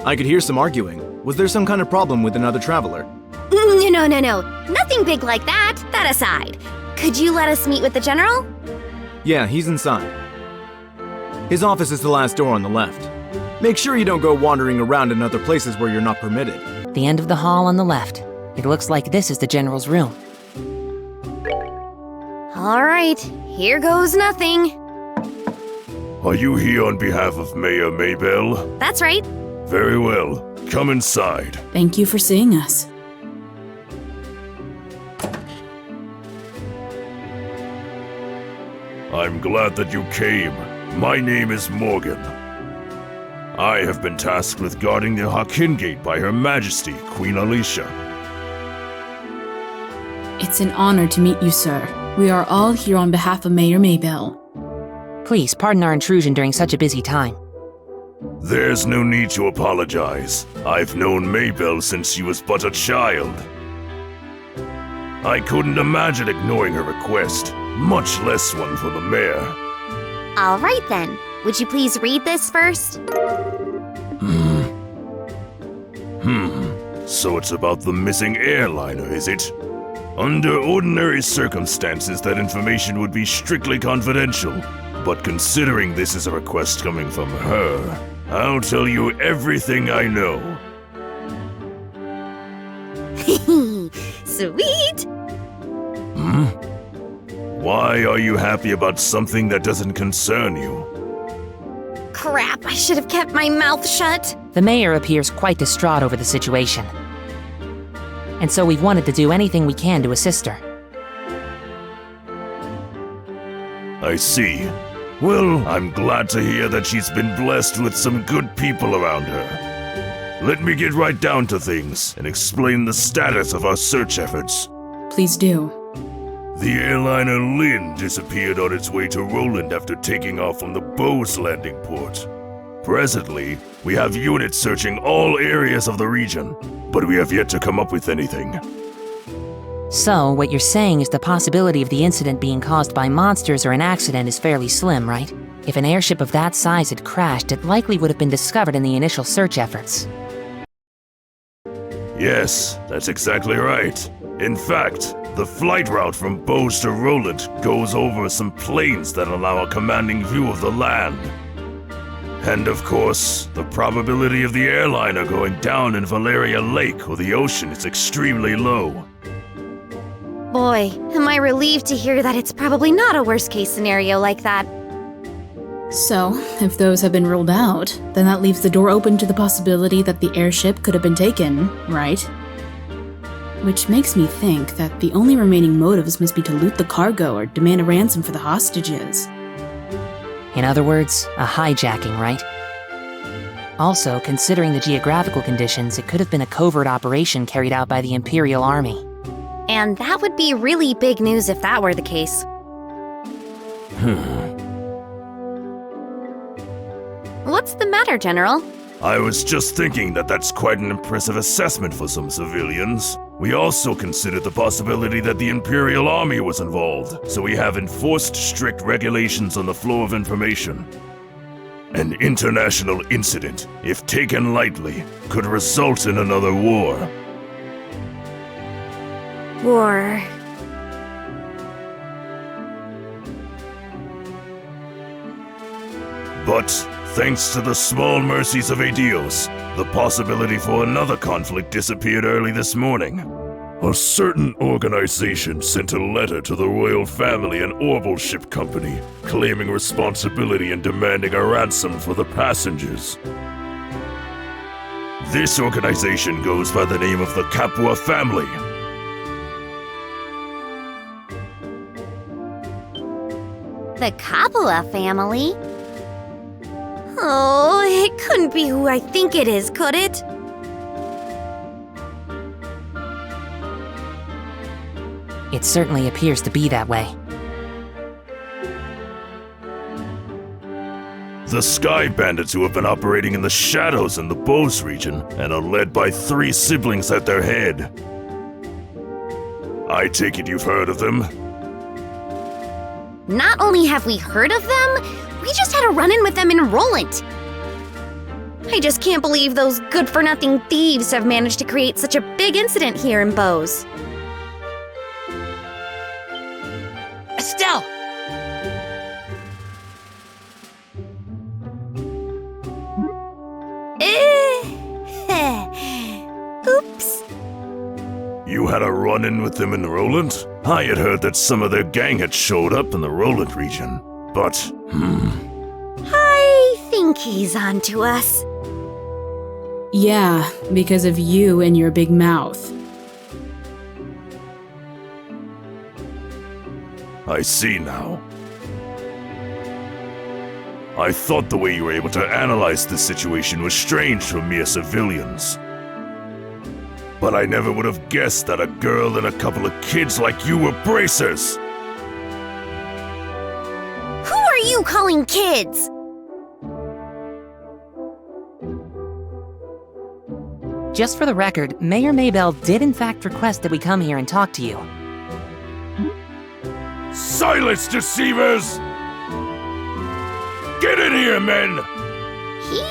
I could hear some arguing. Was there some kind of problem with another traveler? No. Nothing big like that. That aside. Could you let us meet with the General? Yeah, he's inside. His office is the last door on the left. Make sure you don't go wandering around in other places where you're not permitted. The end of the hall on the left. It looks like this is the General's room. All right, here goes nothing. Are you here on behalf of Mayor Maybell? That's right. Very well. Come inside. Thank you for seeing us. I'm glad that you came. My name is Morgan. I have been tasked with guarding the Hakin Gate by Her Majesty, Queen Alicia. It's an honor to meet you, sir. We are all here on behalf of Mayor Maybell. Please, pardon our intrusion during such a busy time. There's no need to apologize. I've known Maybell since she was but a child. I couldn't imagine ignoring her request, much less one from the mayor. All right then. Would you please read this first? So it's about the missing airliner, is it? Under ordinary circumstances, that information would be strictly confidential. But considering this is a request coming from her, I'll tell you everything I know. Sweet! Why are you happy about something that doesn't concern you? Crap, I should have kept my mouth shut. The mayor appears quite distraught over the situation. And so we've wanted to do anything we can to assist her. I see. Well, I'm glad to hear that she's been blessed with some good people around her. Let me get right down to things and explain the status of our search efforts. Please do. The airliner Lynn disappeared on its way to Roland after taking off from the Bose landing port. Presently, we have units searching all areas of the region, but we have yet to come up with anything. So, what you're saying is the possibility of the incident being caused by monsters or an accident is fairly slim, right? If an airship of that size had crashed, it likely would have been discovered in the initial search efforts. Yes, that's exactly right. In fact, the flight route from Bose to Roland goes over some plains that allow a commanding view of the land. And of course, the probability of the airliner going down in Valeria Lake or the ocean is extremely low. Boy, am I relieved to hear that it's probably not a worst-case scenario like that. So, if those have been ruled out, then that leaves the door open to the possibility that the airship could have been taken, right? Which makes me think that the only remaining motives must be to loot the cargo or demand a ransom for the hostages. In other words, a hijacking, right? Also, considering the geographical conditions, it could have been a covert operation carried out by the Imperial Army. And that would be really big news if that were the case. What's the matter, General? I was just thinking that that's quite an impressive assessment for some civilians. We also considered the possibility that the Imperial Army was involved, so we have enforced strict regulations on the flow of information. An international incident, if taken lightly, could result in another war. War. But, thanks to the small mercies of Adios, the possibility for another conflict disappeared early this morning. A certain organization sent a letter to the royal family and Orbital Ship Company, claiming responsibility and demanding a ransom for the passengers. This organization goes by the name of the Capua family. The Capua family? Oh, it couldn't be who I think it is, could it? It certainly appears to be that way. The Sky Bandits, who have been operating in the shadows in the Bose region and are led by 3 siblings at their head. I take it you've heard of them? Not only have we heard of them, we just had a run-in with them in Roland. I just can't believe those good-for-nothing thieves have managed to create such a big incident here in Bose. Estelle! Oops. You had a run-in with them in Roland? I had heard that some of their gang had showed up in the Roland region, but, I think he's onto us. Yeah, because of you and your big mouth. I see now. I thought the way you were able to analyze the situation was strange for mere civilians. But I never would have guessed that a girl and a couple of kids like you were bracers. Who are you calling kids? Just for the record, Mayor Maybell did in fact request that we come here and talk to you. Silence, deceivers! Get in here, men! He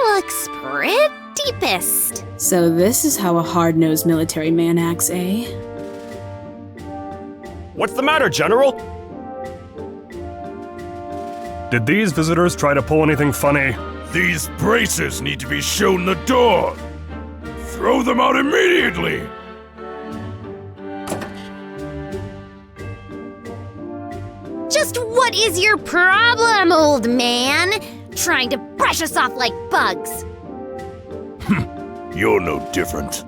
looks pretty pissed. So this is how a hard-nosed military man acts, eh? What's the matter, General? Did these visitors try to pull anything funny? These bracers need to be shown the door! Throw them out immediately! Just what is your problem, old man? Trying to brush us off like bugs. You're no different.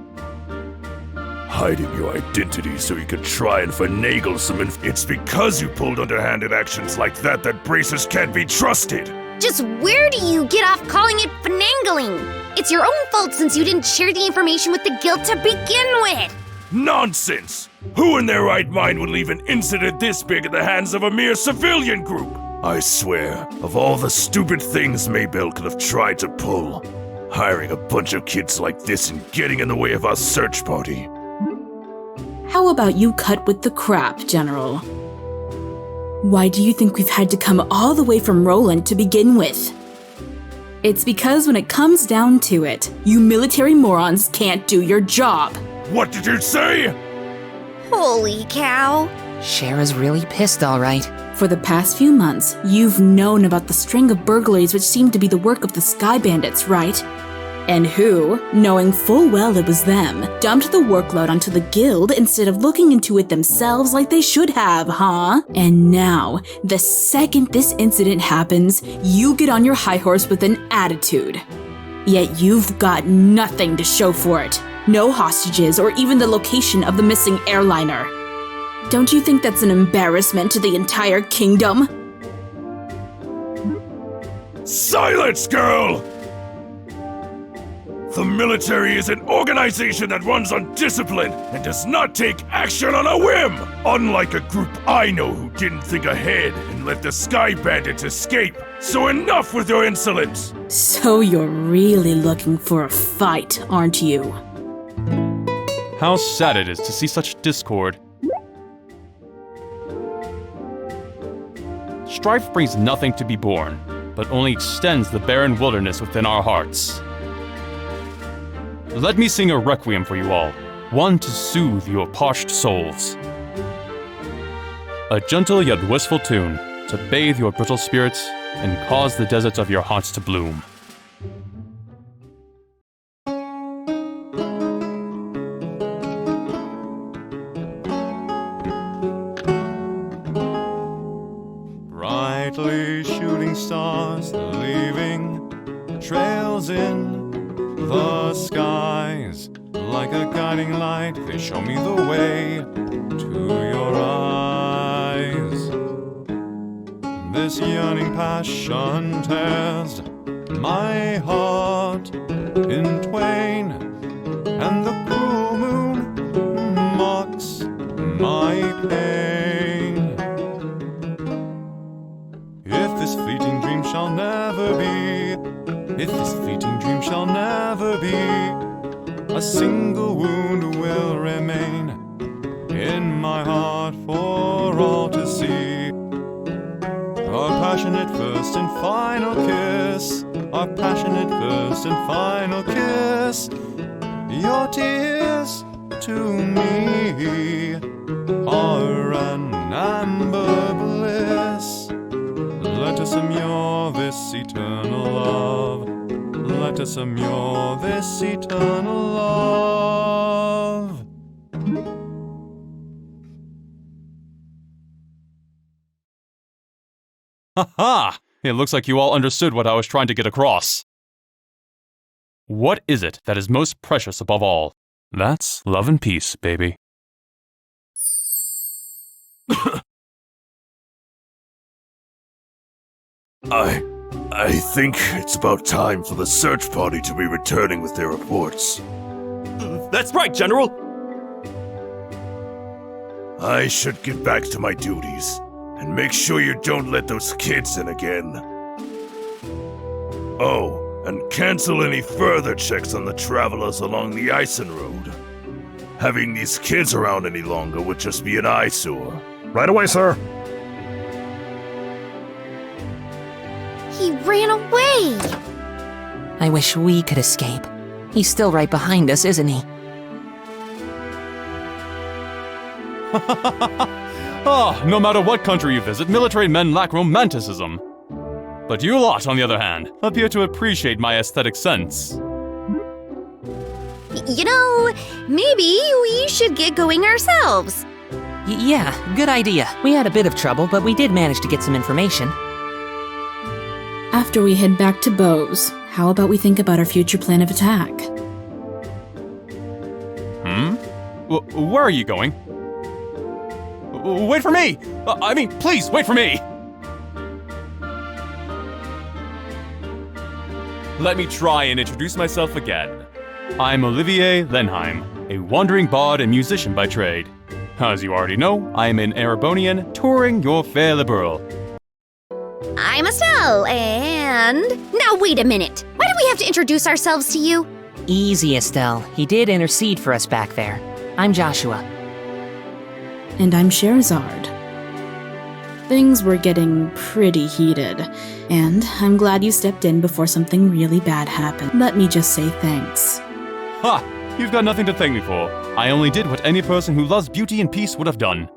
Hiding your identity so you could try and finagle some It's because you pulled underhanded actions like that that bracers can't be trusted! Just where do you get off calling it finagling? It's your own fault since you didn't share the information with the guild to begin with! Nonsense! Who in their right mind would leave an incident this big in the hands of a mere civilian group? I swear, of all the stupid things Maybell could have tried to pull, hiring a bunch of kids like this and getting in the way of our search party. How about you cut with the crap, General? Why do you think we've had to come all the way from Roland to begin with? It's because when it comes down to it, you military morons can't do your job. What did you say? Holy cow. Shara's really pissed, all right. For the past few months, you've known about the string of burglaries which seemed to be the work of the Sky Bandits, right? And who, knowing full well it was them, dumped the workload onto the guild instead of looking into it themselves like they should have, huh? And now, the second this incident happens, you get on your high horse with an attitude. Yet you've got nothing to show for it. No hostages or even the location of the missing airliner. Don't you think that's an embarrassment to the entire kingdom? Silence, girl! The military is an organization that runs on discipline and does not take action on a whim! Unlike a group I know who didn't think ahead and let the Sky Bandits escape. So enough with your insolence! So you're really looking for a fight, aren't you? How sad it is to see such discord. Strife brings nothing to be borne, but only extends the barren wilderness within our hearts. Let me sing a requiem for you all, one to soothe your parched souls. A gentle yet wistful tune to bathe your brittle spirits and cause the deserts of your hearts to bloom. Brightly shooting stars, leaving trails in the skies. Like a guiding light, they show me the way to your eyes. This yearning passion tears my heart in twain, and the cruel moon mocks my pain. If this fleeting dream shall never be, if this fleeting dream shall never be, a single wound will remain in my heart for all to see. A passionate first and final kiss, our passionate first and final kiss. Your tears to me are an amber bliss. Let us immure this eternal love. Let us immure this eternal love. Ha-ha! It looks like you all understood what I was trying to get across. What is it that is most precious above all? That's love and peace, baby. I think it's about time for the search party to be returning with their reports. That's right, General! I should get back to my duties, and make sure you don't let those kids in again. Oh, and cancel any further checks on the travelers along the Ison Road. Having these kids around any longer would just be an eyesore. Right away, sir. He ran away! I wish we could escape. He's still right behind us, isn't he? No matter what country you visit, military men lack romanticism. But you lot, on the other hand, appear to appreciate my aesthetic sense. You know, maybe we should get going ourselves. Yeah, good idea. We had a bit of trouble, but we did manage to get some information. After we head back to Bose, how about we think about our future plan of attack? Where are you going? Wait for me! Please, wait for me! Let me try and introduce myself again. I'm Olivier Lenheim, a wandering bard and musician by trade. As you already know, I am an Erebonian touring your fair liberal. I'm Estelle, and... Now wait a minute. Why do we have to introduce ourselves to you? Easy, Estelle. He did intercede for us back there. I'm Joshua. And I'm Sherazard. Things were getting pretty heated, and I'm glad you stepped in before something really bad happened. Let me just say thanks. Ha! You've got nothing to thank me for. I only did what any person who loves beauty and peace would have done.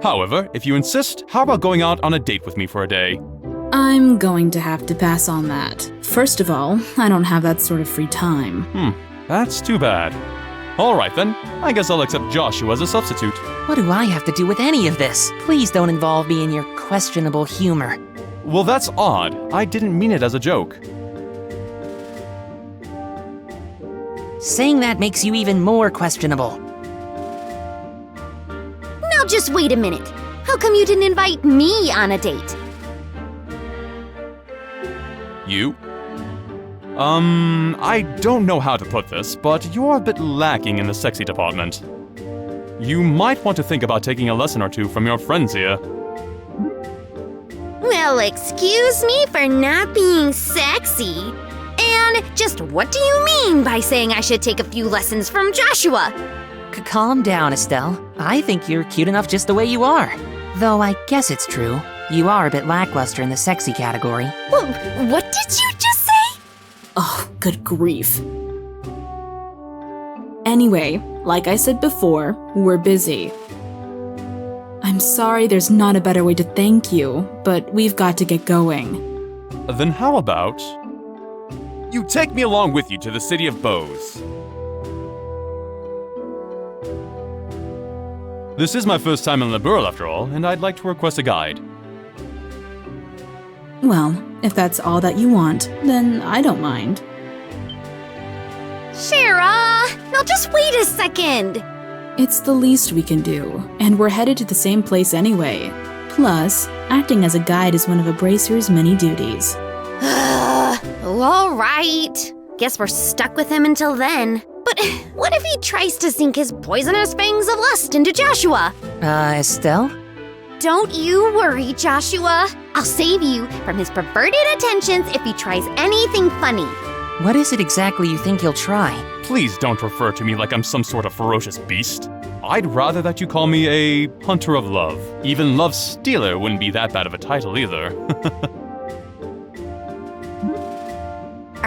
However, if you insist, how about going out on a date with me for a day? I'm going to have to pass on that. First of all, I don't have that sort of free time. That's too bad. Alright then, I guess I'll accept Joshua as a substitute. What do I have to do with any of this? Please don't involve me in your questionable humor. Well, that's odd. I didn't mean it as a joke. Saying that makes you even more questionable. Now just wait a minute. How come you didn't invite me on a date? You? I don't know how to put this, but you're a bit lacking in the sexy department. You might want to think about taking a lesson or two from your friends here. Well, excuse me for not being sexy. And just what do you mean by saying I should take a few lessons from Joshua? Calm down, Estelle. I think you're cute enough just the way you are. Though I guess it's true. You are a bit lackluster in the sexy category. Well, what did you just say? Oh, good grief. Anyway, like I said before, we're busy. I'm sorry there's not a better way to thank you, but we've got to get going. Then how about you take me along with you to the city of Bose? This is my first time in Liberal after all, and I'd like to request a guide. Well, if that's all that you want, then I don't mind. Shara! Now just wait a second! It's the least we can do, and we're headed to the same place anyway. Plus, acting as a guide is one of a bracer's many duties. All right. Guess we're stuck with him until then. But what if he tries to sink his poisonous fangs of lust into Joshua? Estelle? Don't you worry, Joshua. I'll save you from his perverted attentions if he tries anything funny. What is it exactly you think he'll try? Please don't refer to me like I'm some sort of ferocious beast. I'd rather that you call me a hunter of love. Even love stealer wouldn't be that bad of a title either.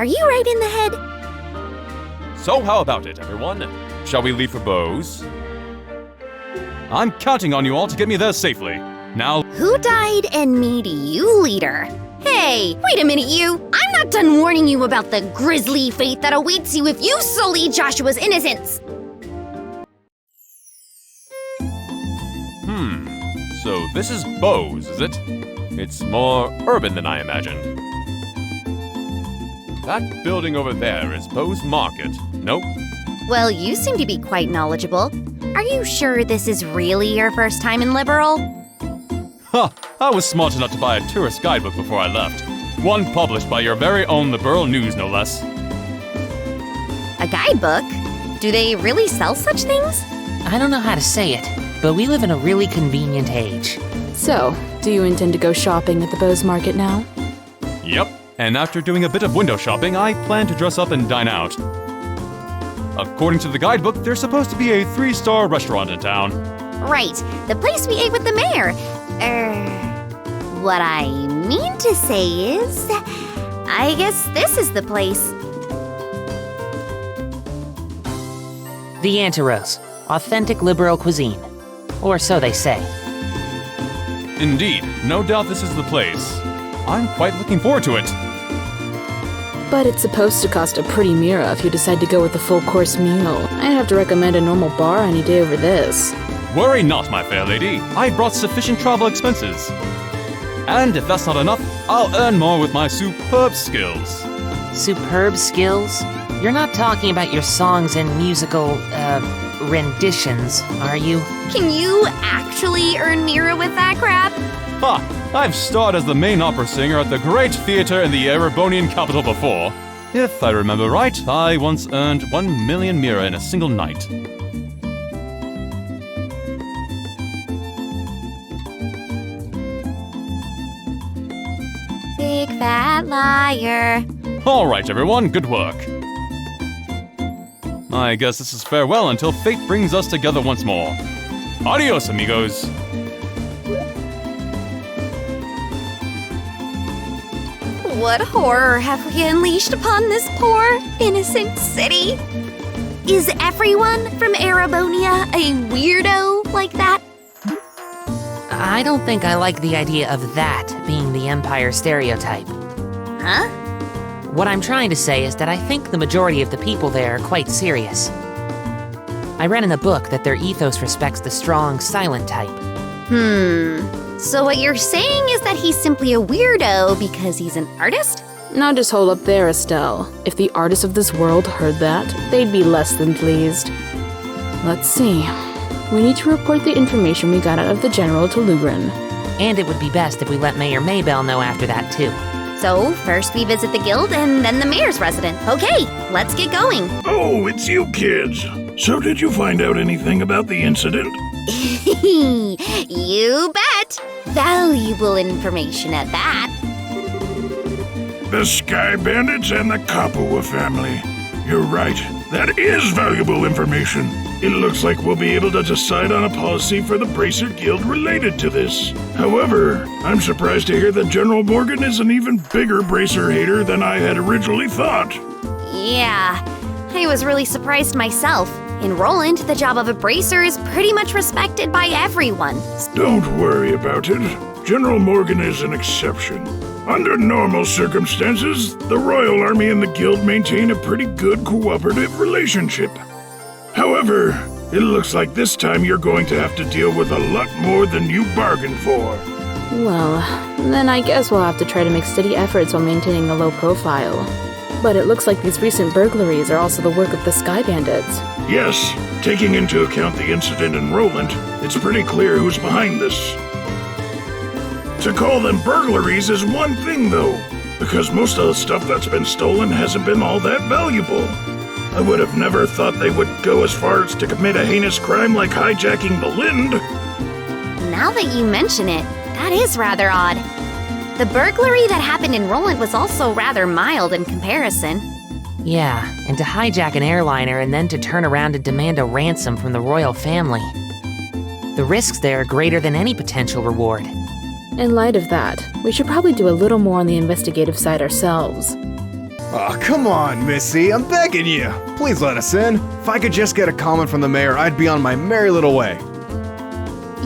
are you right in the head? So how about it, everyone? Shall we leave for Bose? I'm counting on you all to get me there safely. Now, Who died and made you leader? Hey, wait a minute, you! I'm not done warning you about the grisly fate that awaits you if you sully Joshua's innocence! So this is Bose, is it? It's more urban than I imagined. That building over there is Bose Market. Nope. Well, you seem to be quite knowledgeable. Are you sure this is really your first time in Liberal? Ha! I was smart enough to buy a tourist guidebook before I left. One published by your very own Liberal News, no less. A guidebook? Do they really sell such things? I don't know how to say it, but we live in a really convenient age. So, do you intend to go shopping at the Bose Market now? Yep. And after doing a bit of window shopping, I plan to dress up and dine out. According to the guidebook, there's supposed to be a 3-star restaurant in town. Right, the place we ate with the mayor. What I mean to say is, I guess this is the place. The Anterose, authentic liberal cuisine. Or so they say. Indeed, no doubt this is the place. I'm quite looking forward to it. But it's supposed to cost a pretty mira if you decide to go with a full-course meal. I'd have to recommend a normal bar any day over this. Worry not, my fair lady. I brought sufficient travel expenses. And if that's not enough, I'll earn more with my superb skills. Superb skills? You're not talking about your songs and musical, renditions, are you? Can you actually earn Mira with that crap? Ha! I've starred as the main opera singer at the great theater in the Erebonian capital before. If I remember right, I once earned 1 million Mira in a single night. Big fat liar. All right, everyone, good work. I guess this is farewell until fate brings us together once more. Adios, amigos. What horror have we unleashed upon this poor, innocent city? Is everyone from Erebonia a weirdo like that? I don't think I like the idea of that being the Empire stereotype. Huh? What I'm trying to say is that I think the majority of the people there are quite serious. I read in the book that their ethos respects the strong, silent type. So what you're saying is that he's simply a weirdo because he's an artist? Now just hold up there, Estelle. If the artists of this world heard that, they'd be less than pleased. Let's see. We need to report the information we got out of the General to Lugren. And it would be best if we let Mayor Maybell know after that, too. So, first we visit the guild and then the mayor's resident. Okay, let's get going. Oh, it's you kids. So did you find out anything about the incident? You bet. Valuable information at that. The Sky Bandits and the Kapua family. You're right. That is valuable information. It looks like we'll be able to decide on a policy for the Bracer Guild related to this. However, I'm surprised to hear that General Morgan is an even bigger Bracer hater than I had originally thought. Yeah, I was really surprised myself. In Roland, the job of a bracer is pretty much respected by everyone. Don't worry about it. General Morgan is an exception. Under normal circumstances, the Royal Army and the Guild maintain a pretty good cooperative relationship. However, it looks like this time you're going to have to deal with a lot more than you bargained for. Well, then I guess we'll have to try to make steady efforts while maintaining a low profile. But it looks like these recent burglaries are also the work of the Sky Bandits. Yes, taking into account the incident in Roland, it's pretty clear who's behind this. To call them burglaries is one thing, though, because most of the stuff that's been stolen hasn't been all that valuable. I would have never thought they would go as far as to commit a heinous crime like hijacking the Lind. Now that you mention it, that is rather odd. The burglary that happened in Roland was also rather mild in comparison. Yeah, and to hijack an airliner and then to turn around and demand a ransom from the royal family. The risks there are greater than any potential reward. In light of that, we should probably do a little more on the investigative side ourselves. Aw, come on, Missy, I'm begging you. Please let us in. If I could just get a comment from the mayor, I'd be on my merry little way.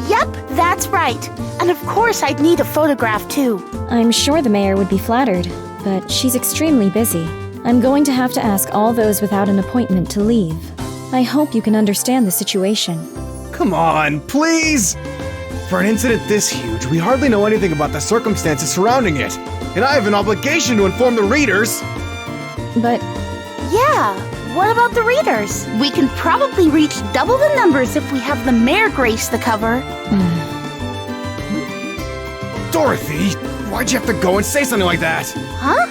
Yep, that's right. And of course I'd need a photograph too. I'm sure the mayor would be flattered, but she's extremely busy. I'm going to have to ask all those without an appointment to leave. I hope you can understand the situation. Come on, please! For an incident this huge, we hardly know anything about the circumstances surrounding it. And I have an obligation to inform the readers. But Yeah, what about the readers? We can probably reach double the numbers if we have the mayor grace the cover. Dorothy, why'd you have to go and say something like that? Huh?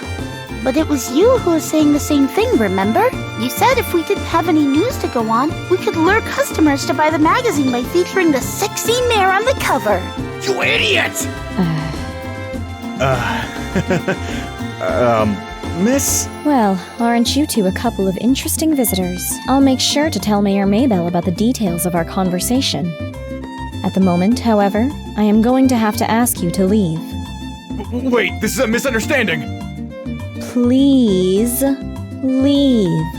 But it was you who was saying the same thing, remember? You said if we didn't have any news to go on, we could lure customers to buy the magazine by featuring the sexy mayor on the cover. You idiot! Miss? well, aren't you two a couple of interesting visitors? I'll make sure to tell Mayor Maybell about the details of our conversation. At the moment, however, I am going to have to ask you to leave. Wait, this is a misunderstanding. Please leave.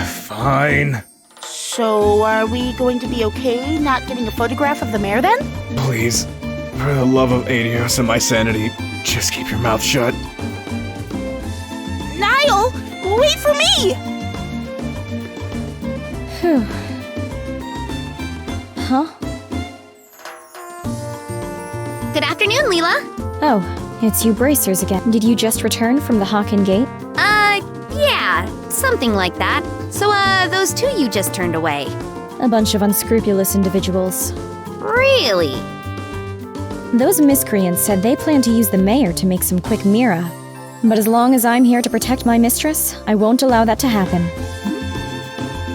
Fine. So are we going to be okay not getting a photograph of the mayor then? Please, for the love of Adios and my sanity, just keep your mouth shut. Niall, wait for me! Phew. Huh? Good afternoon, Leela. Oh, it's you bracers again. Did you just return from the Hawken Gate? Yeah, something like that. So, those two you just turned away. A bunch of unscrupulous individuals. Really? Those miscreants said they plan to use the mayor to make some quick mira. But as long as I'm here to protect my mistress, I won't allow that to happen.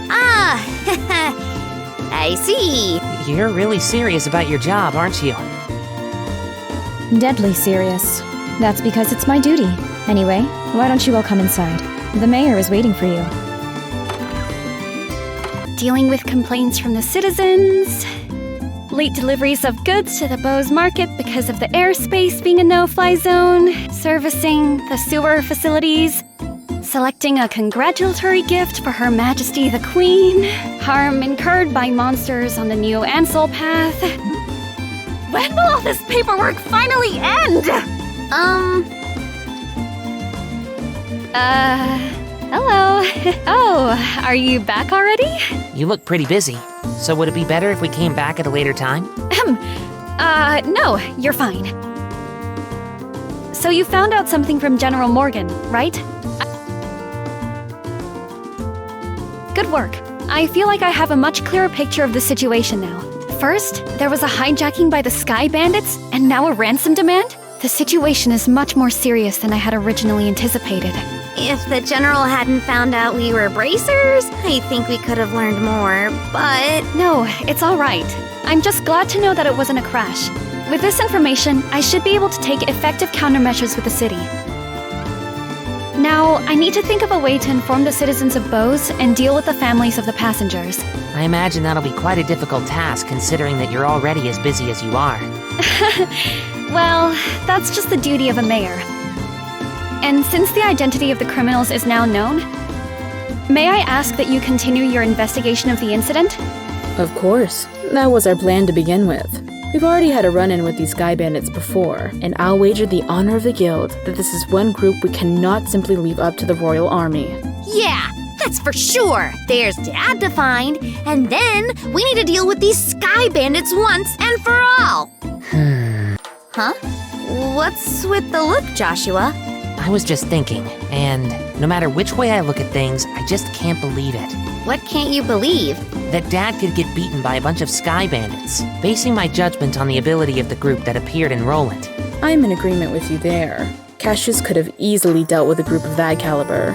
Ah, I see. You're really serious about your job, aren't you? Deadly serious. That's because it's my duty. Anyway, why don't you all come inside? The mayor is waiting for you. Dealing with complaints from the citizens, late deliveries of goods to the Bose Market because of the airspace being a no-fly zone, servicing the sewer facilities, selecting a congratulatory gift for Her Majesty the Queen, harm incurred by monsters on the Neo Ansel path. When will all this paperwork finally end? Hello. Oh, are you back already? You look pretty busy. So would it be better if we came back at a later time? No, you're fine. So you found out something from General Morgan, right? Good work. I feel like I have a much clearer picture of the situation now. First, there was a hijacking by the Sky Bandits, and now a ransom demand? The situation is much more serious than I had originally anticipated. If the general hadn't found out we were bracers, I think we could have learned more, but... No, it's all right. I'm just glad to know that it wasn't a crash. With this information, I should be able to take effective countermeasures with the city. Now, I need to think of a way to inform the citizens of Bose and deal with the families of the passengers. I imagine that'll be quite a difficult task, considering that you're already as busy as you are. Well, that's just the duty of a mayor. And since the identity of the criminals is now known, may I ask that you continue your investigation of the incident? Of course. That was our plan to begin with. We've already had a run-in with these Sky Bandits before, and I'll wager the honor of the guild that this is one group we cannot simply leave up to the royal army. Yeah, that's for sure. There's Dad to find, and then we need to deal with these Sky Bandits once and for all. Huh? What's with the look, Joshua? I was just thinking, and no matter which way I look at things, I just can't believe it. What can't you believe? That Dad could get beaten by a bunch of Sky Bandits, basing my judgment on the ability of the group that appeared in Roland. I'm in agreement with you there. Cassius could have easily dealt with a group of that caliber.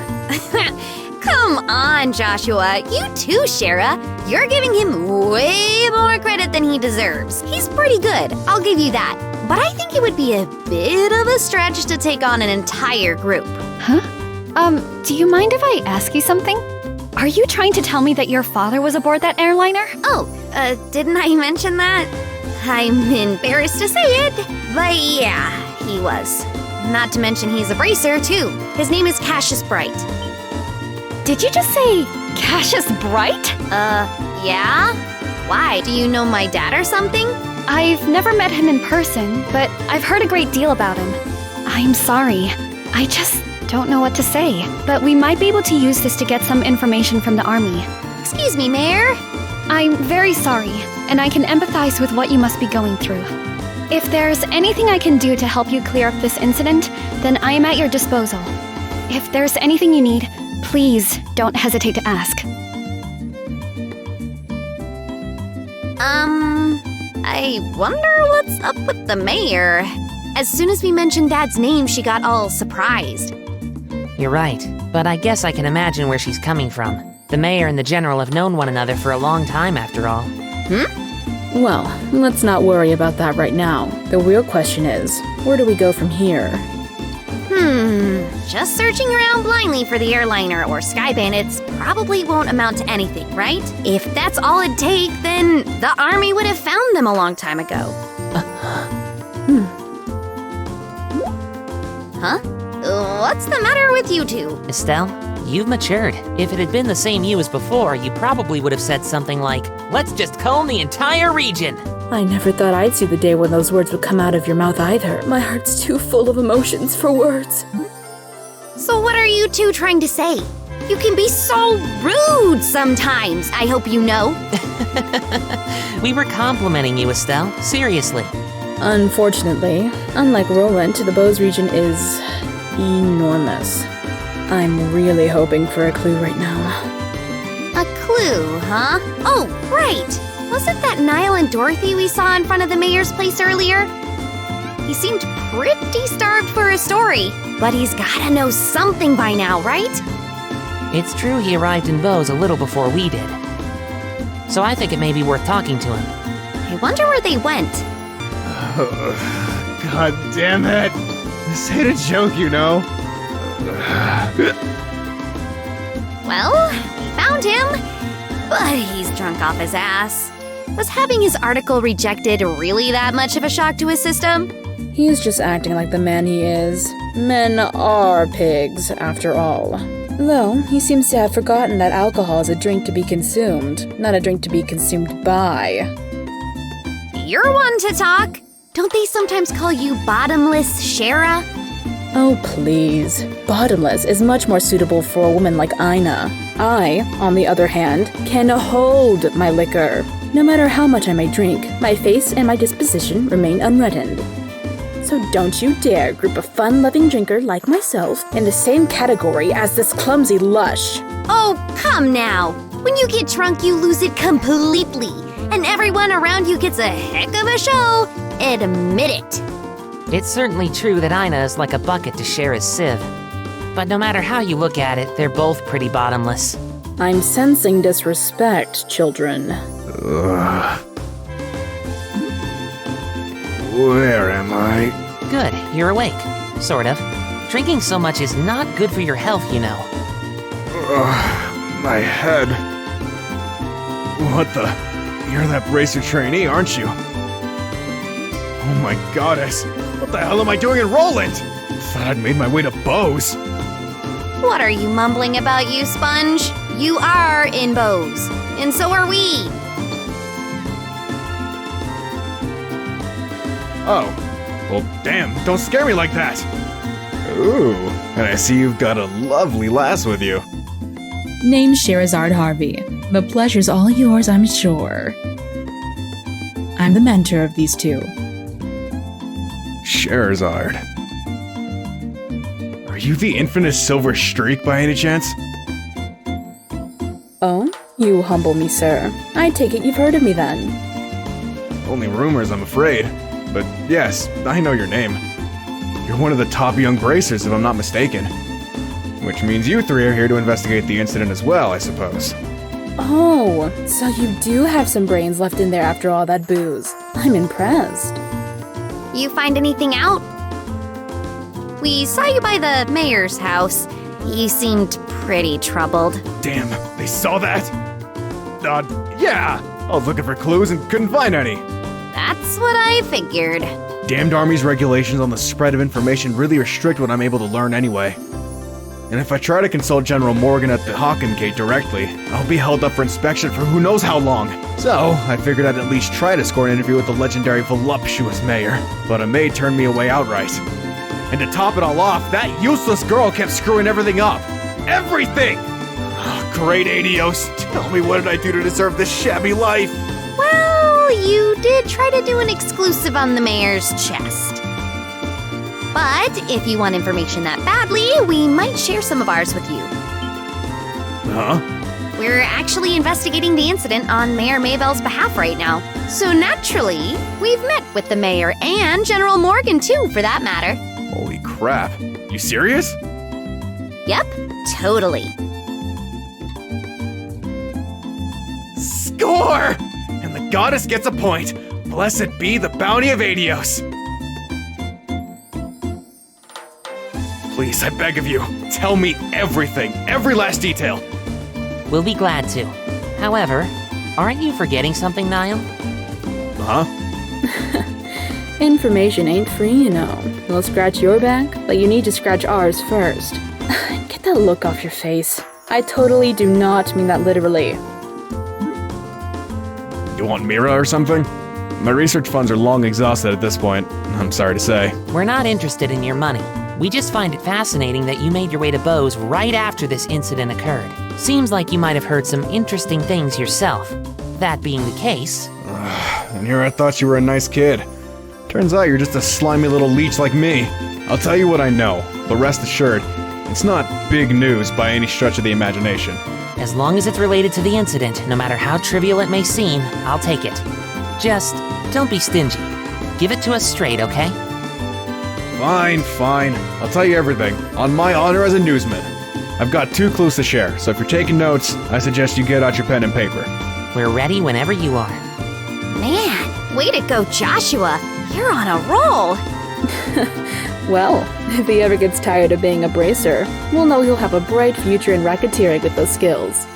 Come on, Joshua. You too, Shara. You're giving him way more credit than he deserves. He's pretty good, I'll give you that. But I think it would be a bit of a stretch to take on an entire group. Huh? Do you mind if I ask you something? Are you trying to tell me that your father was aboard that airliner? Oh, didn't I mention that? I'm embarrassed to say it, but yeah, he was. Not to mention he's a bracer, too. His name is Cassius Bright. Did you just say Cassius Bright? Yeah? Why? Do you know my dad or something? I've never met him in person, but I've heard a great deal about him. I'm sorry. I just don't know what to say. But we might be able to use this to get some information from the army. Excuse me, Mayor. I'm very sorry, and I can empathize with what you must be going through. If there's anything I can do to help you clear up this incident, then I am at your disposal. If there's anything you need, please don't hesitate to ask. I wonder what's up with the mayor. As soon as we mentioned Dad's name, she got all surprised. You're right, but I guess I can imagine where she's coming from. The mayor and the general have known one another for a long time, after all. Well, let's not worry about that right now. The real question is, where do we go from here? Just searching around blindly for the airliner or sky bandits probably won't amount to anything, right? If that's all it'd take, then the army would have found them a long time ago. Huh? What's the matter with you two? Estelle, you've matured. If it had been the same you as before, you probably would have said something like, "Let's just comb the entire region." I never thought I'd see the day when those words would come out of your mouth either. My heart's too full of emotions for words. So what are you two trying to say? You can be so rude sometimes, I hope you know. We were complimenting you, Estelle. Seriously. Unfortunately, unlike Roland, the Bose region is enormous. I'm really hoping for a clue right now. A clue, huh? Oh, right! Wasn't that Niall and Dorothy we saw in front of the mayor's place earlier? He seemed pretty starved for a story, but he's gotta know something by now, right? It's true he arrived in Bose a little before we did. So I think it may be worth talking to him. I wonder where they went. God damn it! This ain't a joke, you know. Well, we found him, but he's drunk off his ass. Was having his article rejected really that much of a shock to his system? He's just acting like the man he is. Men are pigs, after all. Though, he seems to have forgotten that alcohol is a drink to be consumed, not a drink to be consumed by. You're one to talk. Don't they sometimes call you bottomless Shara? Oh, please. Bottomless is much more suitable for a woman like Ina. I, on the other hand, can hold my liquor. No matter how much I may drink, my face and my disposition remain unreddened. So don't you dare group a fun-loving drinker like myself in the same category as this clumsy lush. Oh, come now. When you get drunk, you lose it completely. And everyone around you gets a heck of a show. Admit it. It's certainly true that Ina is like a bucket to Shara's sieve. But no matter how you look at it, they're both pretty bottomless. I'm sensing disrespect, children. Where am I? Good, you're awake. Sort of. Drinking so much is not good for your health, you know. My head. What the? You're that bracer trainee, aren't you? Oh my goddess. What the hell am I doing in Roland? Thought I'd made my way to Bose. What are you mumbling about, you sponge? You are in Bose, and so are we. Oh. Well, damn, don't scare me like that. Ooh, and I see you've got a lovely lass with you. Name's Sherazard Harvey. The pleasure's all yours, I'm sure. I'm the mentor of these two. Sherazard. Are you the infamous Silver Streak by any chance? Oh? You humble me, sir. I take it you've heard of me then. Only rumors, I'm afraid. But yes, I know your name. You're one of the top young bracers, if I'm not mistaken. Which means you three are here to investigate the incident as well, I suppose. Oh, so you do have some brains left in there after all that booze. I'm impressed. You find anything out? We saw you by the mayor's house. He seemed pretty troubled. Damn, they saw that? Yeah! I was looking for clues and couldn't find any. That's what I figured. damned army's regulations on the spread of information really restrict what I'm able to learn anyway. And if I try to consult General Morgan at the Hawken Gate directly, I'll be held up for inspection for who knows how long. So, I figured I'd at least try to score an interview with the legendary voluptuous mayor, but a maid turned me away outright. And to top it all off, that useless girl kept screwing everything up. Everything! Oh, great Adios, tell me what did I do to deserve this shabby life? Well, you did try to do an exclusive on the mayor's chest. But if you want information that badly, we might share some of ours with you. Huh? We're actually investigating the incident on Mayor Maybell's behalf right now. So naturally, we've met with the mayor and General Morgan too, for that matter. Holy crap. You serious? Yep, totally. Score! And the goddess gets a point. Blessed be the bounty of Adios. Please, I beg of you, tell me everything, every last detail. We'll be glad to. However, aren't you forgetting something, Niall? Huh? Information ain't free, you know. We'll scratch your back, but you need to scratch ours first. Get that look off your face. I totally do not mean that literally. You want Mira or something? My research funds are long exhausted at this point, I'm sorry to say. We're not interested in your money. We just find it fascinating that you made your way to Bose right after this incident occurred. Seems like you might have heard some interesting things yourself. That being the case... And here I thought you were a nice kid. Turns out you're just a slimy little leech like me. I'll tell you what I know, but rest assured, it's not big news by any stretch of the imagination. As long as it's related to the incident, no matter how trivial it may seem, I'll take it. Just don't be stingy. Give it to us straight, okay? Fine. I'll tell you everything, on my honor as a newsman. I've got 2 clues to share, so if you're taking notes, I suggest you get out your pen and paper. We're ready whenever you are. Man, way to go, Joshua. You're on a roll. Well, if he ever gets tired of being a bracer, we'll know he'll have a bright future in racketeering with those skills.